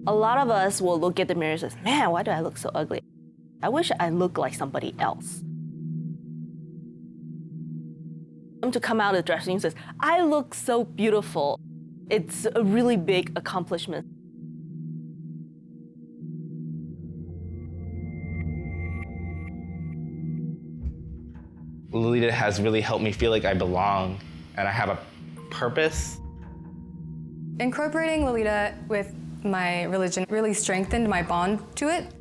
A lot of us will look at the mirror and say, man, why do I look so ugly? I wish I looked like somebody else. To come out of the dressing room and says, I look so beautiful. It's a really big accomplishment. Lolita has really helped me feel like I belong and I have a purpose. Incorporating Lolita with my religion really strengthened my bond to it.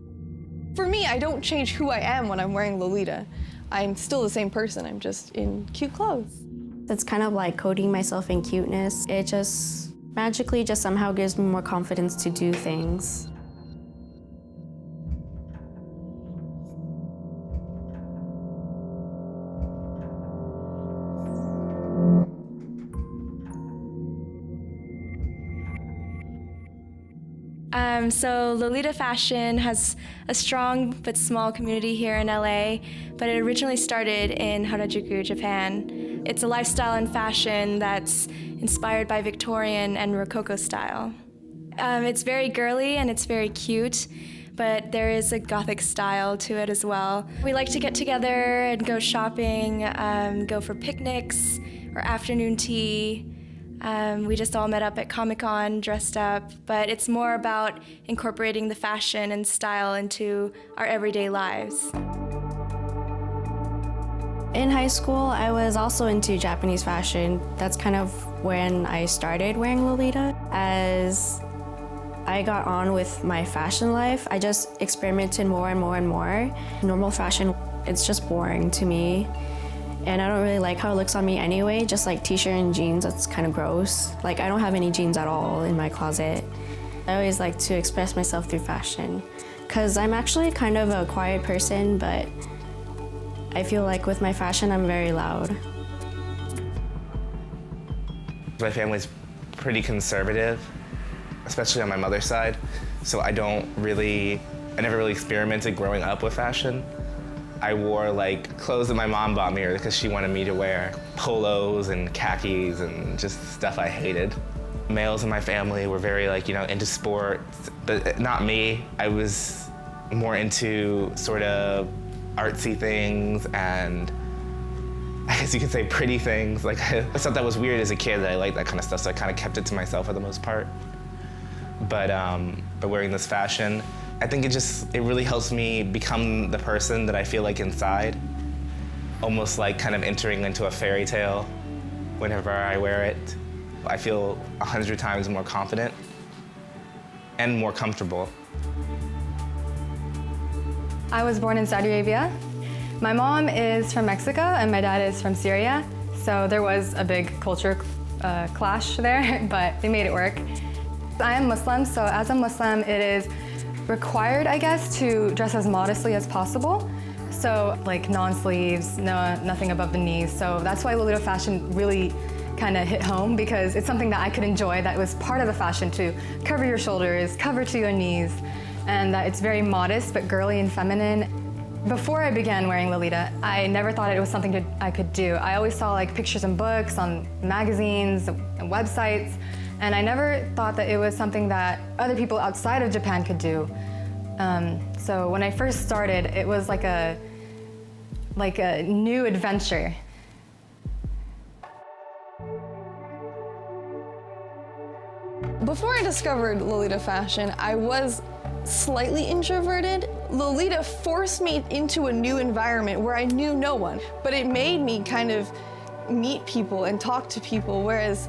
For me, I don't change who I am when I'm wearing Lolita. I'm still the same person, I'm just in cute clothes. It's kind of like coding myself in cuteness. It just magically just somehow gives me more confidence to do things. So Lolita fashion has a strong but small community here in LA, but it originally started in Harajuku, Japan. It's a lifestyle and fashion that's inspired by Victorian and Rococo style. It's very girly and it's very cute, but there is a Gothic style to it as well. We like to get together and go shopping, go for picnics or afternoon tea. We just all met up at Comic-Con, dressed up, but it's more about incorporating the fashion and style into our everyday lives. In high school, I was also into Japanese fashion. That's kind of when I started wearing Lolita. As I got on with my fashion life, I just experimented more and more and more. Normal fashion, it's just boring to me. And I don't really like how it looks on me anyway, just like t-shirt and jeans, that's kind of gross. Like I don't have any jeans at all in my closet. I always like to express myself through fashion because I'm actually kind of a quiet person, but I feel like with my fashion, I'm very loud. My family's pretty conservative, especially on my mother's side, so I never really experimented growing up with fashion. I wore like clothes that my mom bought me because she wanted me to wear polos and khakis and just stuff I hated. Males in my family were very into sports, but not me. I was more into sort of artsy things and I guess you could say pretty things. Like I thought that was weird as a kid that I liked that kind of stuff, so I kind of kept it to myself for the most part. But wearing this fashion, I think it really helps me become the person that I feel like inside. Almost like kind of entering into a fairy tale whenever I wear it. I feel 100 times more confident and more comfortable. I was born in Saudi Arabia. My mom is from Mexico and my dad is from Syria. So there was a big culture clash there, but they made it work. I am Muslim, so as a Muslim, it is required, I guess, to dress as modestly as possible. So like non-sleeves, nothing above the knees. So that's why Lolita fashion really kind of hit home because it's something that I could enjoy, that was part of the fashion to cover your shoulders, cover to your knees, and that it's very modest but girly and feminine. Before I began wearing Lolita, I never thought it was something that I could do. I always saw like pictures in books, on magazines, and websites, and I never thought that it was something that other people outside of Japan could do. So when I first started, it was like a new adventure. Before I discovered Lolita fashion, I was slightly introverted. Lolita forced me into a new environment where I knew no one, but it made me kind of meet people and talk to people, whereas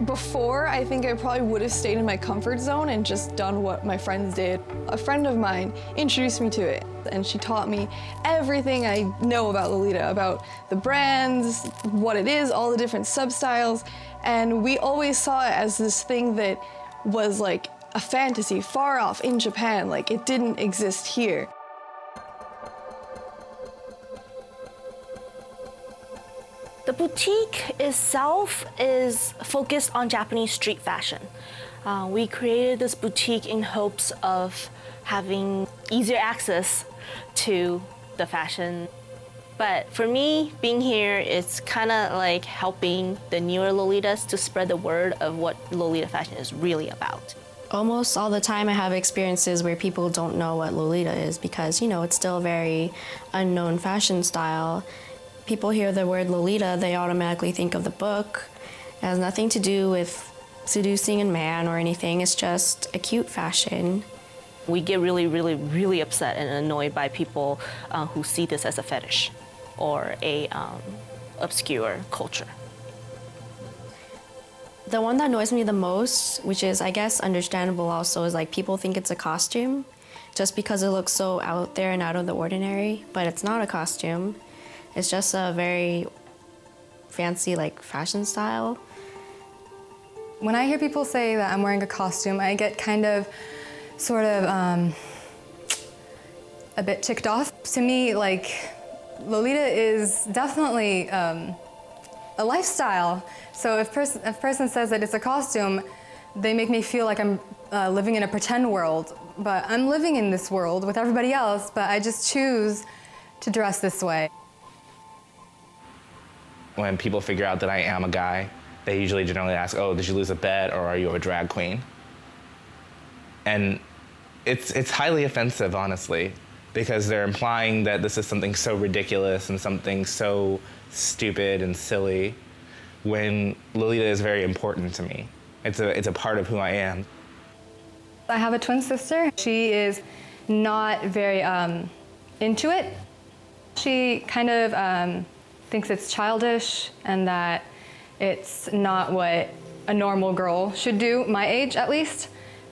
before, I think I probably would have stayed in my comfort zone and just done what my friends did. A friend of mine introduced me to it, and she taught me everything I know about Lolita, about the brands, what it is, all the different sub-styles, and we always saw it as this thing that was like a fantasy far off in Japan, like it didn't exist here. The boutique itself is focused on Japanese street fashion. We created this boutique in hopes of having easier access to the fashion. But for me, being here, it's kind of like helping the newer Lolitas to spread the word of what Lolita fashion is really about. Almost all the time I have experiences where people don't know what Lolita is because, it's still a very unknown fashion style. People hear the word Lolita, they automatically think of the book. It has nothing to do with seducing a man or anything. It's just a cute fashion. We get really, really, really upset and annoyed by people who see this as a fetish or a obscure culture. The one that annoys me the most, which is, I guess, understandable also, is like people think it's a costume just because it looks so out there and out of the ordinary, but it's not a costume. It's just a very fancy, fashion style. When I hear people say that I'm wearing a costume, I get kind of, a bit ticked off. To me, Lolita is definitely a lifestyle. So if a person says that it's a costume, they make me feel like I'm living in a pretend world. But I'm living in this world with everybody else, but I just choose to dress this way. When people figure out that I am a guy, they usually generally ask, oh, did you lose a bet or are you a drag queen? And it's highly offensive, honestly, because they're implying that this is something so ridiculous and something so stupid and silly, when Lolita is very important to me. It's a part of who I am. I have a twin sister. She is not very into it. She kind of thinks it's childish and that it's not what a normal girl should do, my age at least.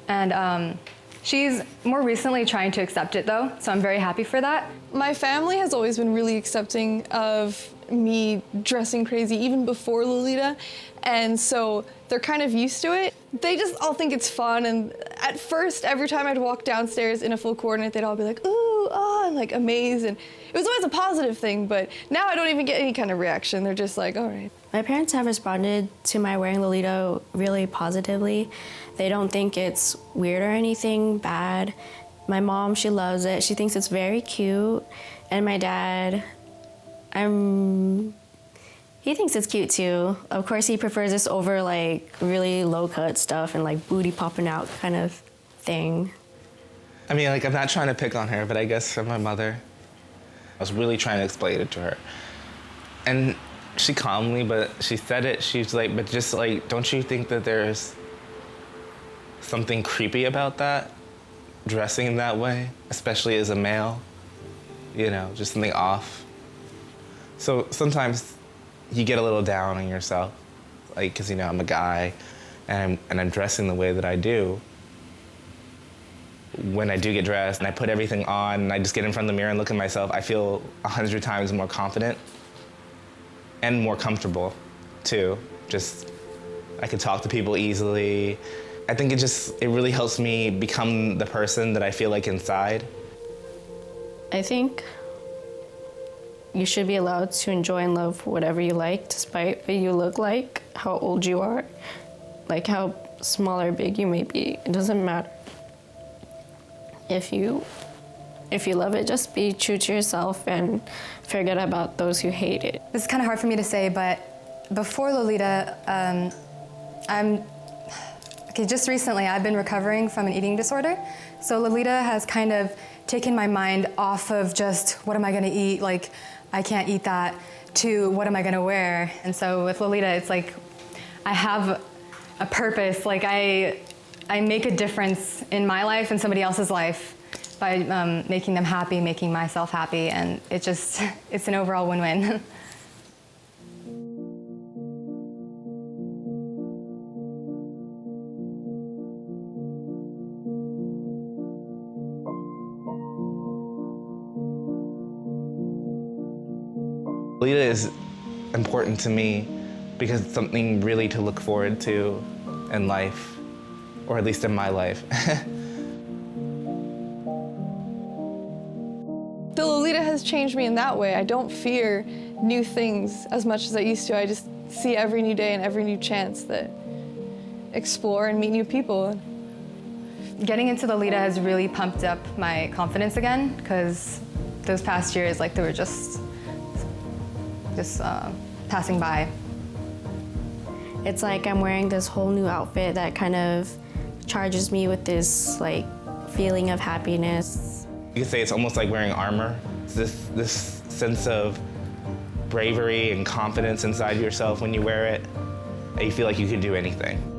And she's more recently trying to accept it though, so I'm very happy for that. My family has always been really accepting of me dressing crazy even before Lolita, and so they're kind of used to it. They just all think it's fun, and at first, every time I'd walk downstairs in a full coordinate, they'd all be like, ooh, ah, and amazed, and it was always a positive thing, but now I don't even get any kind of reaction. They're just like, all right. My parents have responded to my wearing Lolita really positively. They don't think it's weird or anything bad. My mom, she loves it. She thinks it's very cute. And my dad, he thinks it's cute too. Of course, he prefers this over really low cut stuff and booty popping out kind of thing. I mean, I'm not trying to pick on her, but I guess for my mother, I was really trying to explain it to her. And she calmly, but she said it, she's like, but just don't you think that there's something creepy about that? Dressing that way, especially as a male, just something off. So sometimes you get a little down on yourself, because I'm a guy and I'm dressing the way that I do. When I do get dressed and I put everything on and I just get in front of the mirror and look at myself, I feel 100 times more confident and more comfortable too. I could talk to people easily. I think it really helps me become the person that I feel like inside. I think you should be allowed to enjoy and love whatever you like, despite what you look like, how old you are, how small or big you may be. It doesn't matter. If you love it, just be true to yourself and forget about those who hate it. This is kind of hard for me to say, but before Lolita, just recently I've been recovering from an eating disorder. So Lolita has kind of taken my mind off of just what am I gonna eat, I can't eat that, to what am I gonna wear. And so with Lolita, it's I have a purpose, I make a difference in my life and somebody else's life by making them happy, making myself happy, and it's an overall win-win. Lolita is important to me because it's something really to look forward to in life, or at least in my life. The Lolita has changed me in that way. I don't fear new things as much as I used to. I just see every new day and every new chance that explore and meet new people. Getting into Lolita has really pumped up my confidence again, because those past years, they were just passing by. It's I'm wearing this whole new outfit that kind of charges me with this like feeling of happiness. You could say it's almost like wearing armor. It's this sense of bravery and confidence inside yourself when you wear it, and you feel like you can do anything.